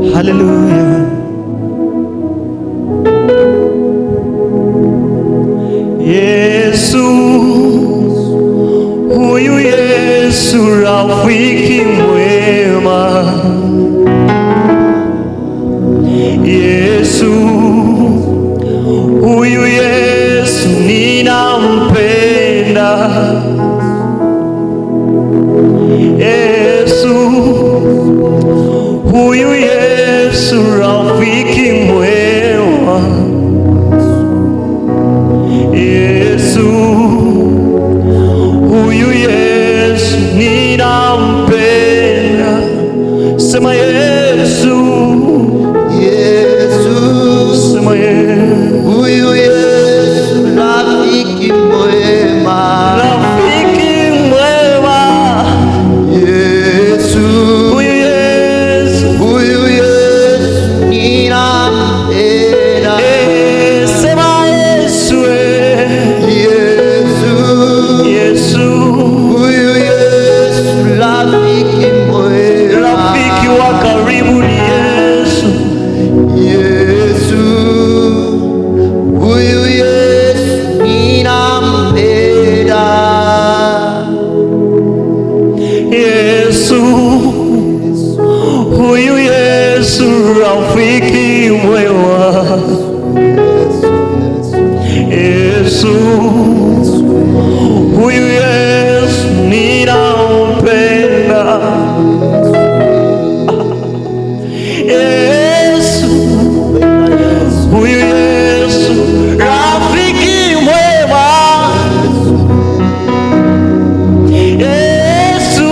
Haleluya. Yesu, huyu Yesu rafiki mwema. Yesu, huyu Yesu ninampenda. Yesu, huyu Yesu rafiki mwema. Yesu, huyu Yesu ninampenda. Sema Yesu, Yesu, sema Yesu, huyu Yesu rafiki mwema. rafiki mwema. Yesu, Huyu Yesu, huyu Yesu ninampenda. sema Yesu, Yesu, Yesu, huyu Yesu rafiki mwema. rafiki wa karibu ni Yesu. Yesu, huyu Yesu ninampenda. Yesu, huyu Yesu rafiki mwema. Yesu, huyu Yesu ninampenda. Yesu, huyu Yesu rafiki mwema. Yesu,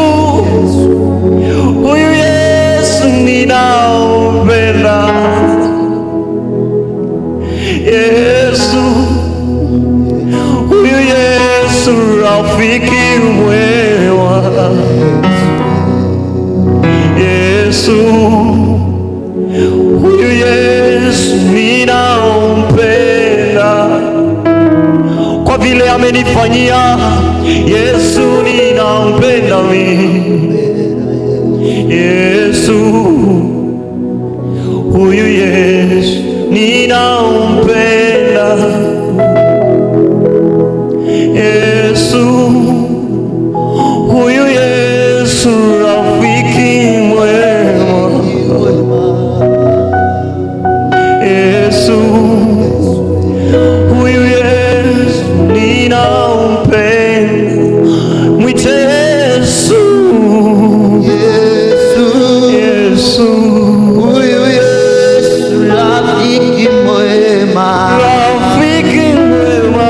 huyu Yesu ninampenda. Yesu, huyu Yesu rafiki mwema. Yesu, huyu Yesu ninampenda. Kwa vile amenifanyia, Yesu ninampenda mimi. Yesu, huyu Yesu ninampenda. Yesu, huyu Yesu rafiki mwema. Yesu, huyu Yesu ninampenda. Mwite Yesu, Yesu, Yesu, huyu Yesu rafiki mwema. rafiki mwema.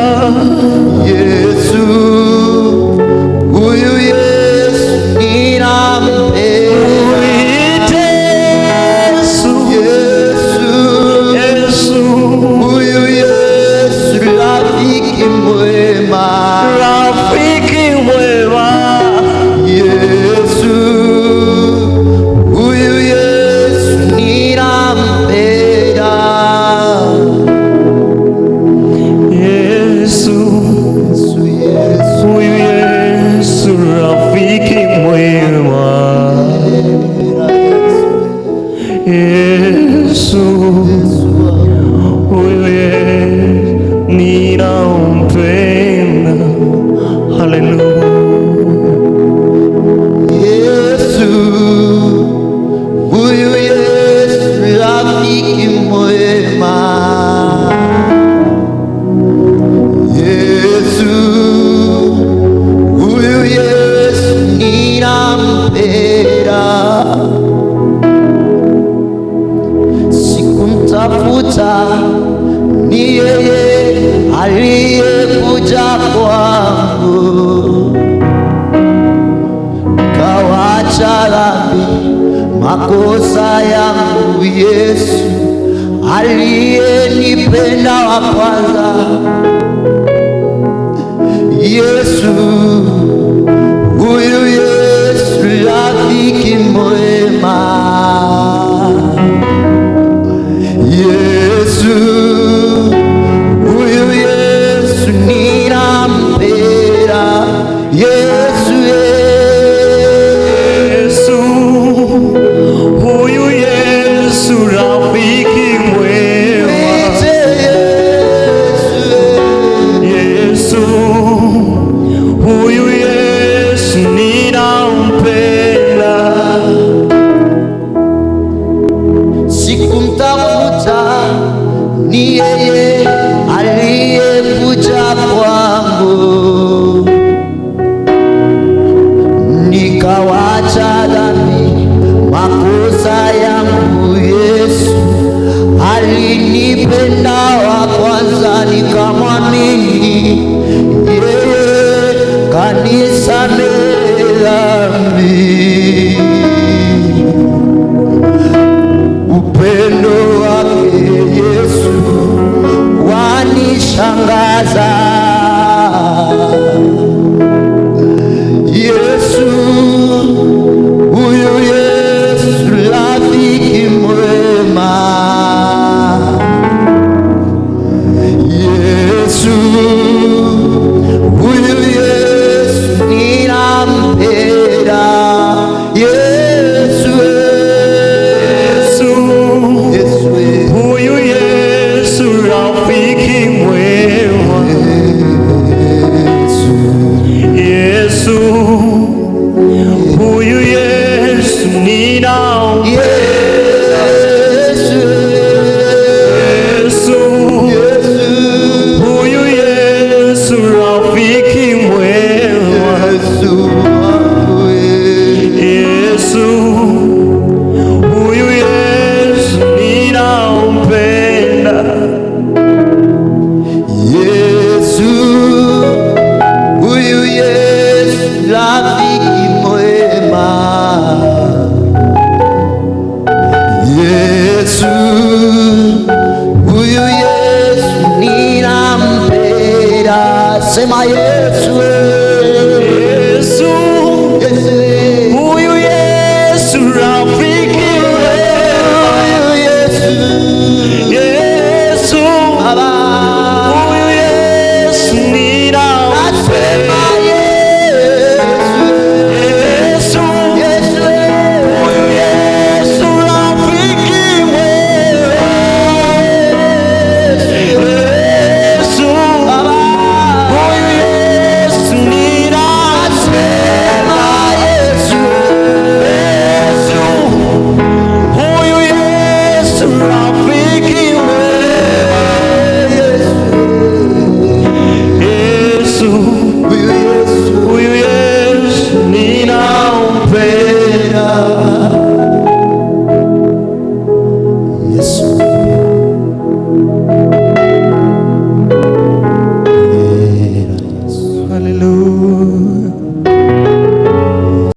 Yesu, huyu Yesu ninampenda. Mwite Yesu, Yesu, Yesu, huyu Yesu rafiki mwema. rafiki mwema. Yesu, huyu Yesu ninampenda. Yesu, Yesu, huyu Yesu rafiki mwema. Yesu, huyu Yesu ninampenda. Haleluya. Yesu, huyu Yesu rafiki mwema. Yesu, huyu Yesu ninampenda. Sikumtafuta, ni yeye aliyekuja kwangu. Kawacha dhambi, makosa yangu. Yesu aliyenipenda wa kwanza. Yesu, huyu Yesu rafiki mwema. Yesu, huyu Yesu ninampenda. Yesu, Yesu, huyu Yesu rafiki mwema. Mwite Yesu. Yesu, huyu Yesu ninampenda. Sikumtafuta, ni yeye aliyekuja kwangu, nikawacha dhambi, makosa yangu. Yesu alinipenda wa kwanza, nikamwamini yeye, kanisamehe dhambi. Upendo wake Yesu wanishangaza. Yesu, huyu Yesu rafiki mwema. Yesu, huyu Yesu ninampenda. Yesu, Yesu, huyu Yesu rafiki mwema. Yesu, huyu Yesu ninampenda. Yesu, huyu Yesu rafiki mwema. Yesu, huyu Yesu ninampenda. Yesu, huyu Yesu rafiki mwema. Yesu, huyu Yesu ninampenda. Sema Yesu, Yesu, Yesu, huyu Yesu rafiki mwema. Yesu, Yesu, Baba. huyu Yesu ninampenda. Yesu, huyu Yesu rafiki mwema. Yesu, huyu Yesu ninampenda. Yesu, huyu Yesu rafiki mwema. Yesu, huyu Yesu ninampenda. Hallelujah.